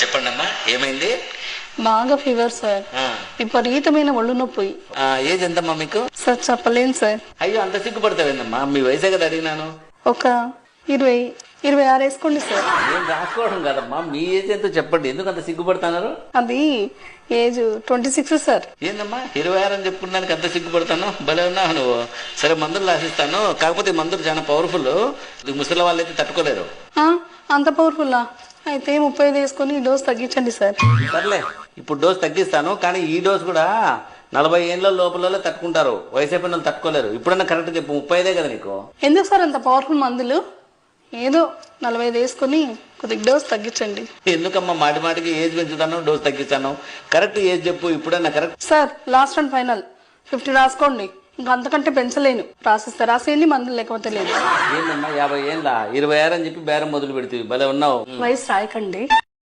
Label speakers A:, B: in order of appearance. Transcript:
A: చెప్పండి అమ్మా, ఏమైంది?
B: బాగా ఫీవర్ సార్, విపరీతమైన ఒళ్ళు నొప్పి.
A: ఏజ్ ఎంతమ్మా మీకు?
B: సార్ చెప్పలేను సార్.
A: అయ్యో, అంత సిగ్గుపడతావేందమ్మా? మీ వయసే కదా అడిగినాను.
B: ఒక 26 వేసుకోండి సార్.
A: నేను రాసుకోవడం కదమ్మా, మీ ఏజ్ ఎంతో చెప్పండి. ఎందుకు అంత సిగ్గుపడుతున్నారు?
B: అది ఏజ్ 26 సార్.
A: ఏందమ్మా 26 అని చెప్పుకున్నానికి అంత సిగ్గుపడతాను? భలే ఉన్నావు నువ్వు. సరే, మందులు రాసిస్తాను. కాకపోతే ఈ మందులు చాలా పవర్ఫుల్. ముసలి వాళ్ళు అయితే తట్టుకోలేరు.
B: అంత పవర్ఫుల్లా? అయితే 35 వేసుకొని ఈ డోస్ తగ్గించండి సార్.
A: సర్లే, ఇప్పుడు డోస్ తగ్గిస్తాను. కానీ ఈ డోస్ కూడా 40 ఏళ్ళ లోపల తట్టుకుంటారు. వయసు అయిపోయిన వాళ్ళు తట్టుకోలేరు. ఇప్పుడన్నా కరెక్ట్ చెప్పు, 35 కదా నీకు?
B: ఎందుకు సార్ అంత పవర్ఫుల్ మందులు? ఏదో 45 వేసుకొని కొద్దిగా డోస్ తగ్గించండి.
A: ఎందుకమ్మా మాటి మాటికి ఏజ్ పెంచుతాను, డోస్ తగ్గిస్తాను? కరెక్ట్ ఏజ్ చెప్పు, ఇప్పుడన్నా correct.
B: Sir last and final 50 రాసుకోండి. ఇంకా అంతకంటే పెంచలేను. రాసిస్తే రాసేయండి, మందులు లేకపోతే లేదు.
A: ఏందమ్మా 50 ఏళ్ళ 26 అని చెప్పి బేరం మొదలు పెడుతుంది. భలే ఉన్నావు.
B: వయసు రాయకండి.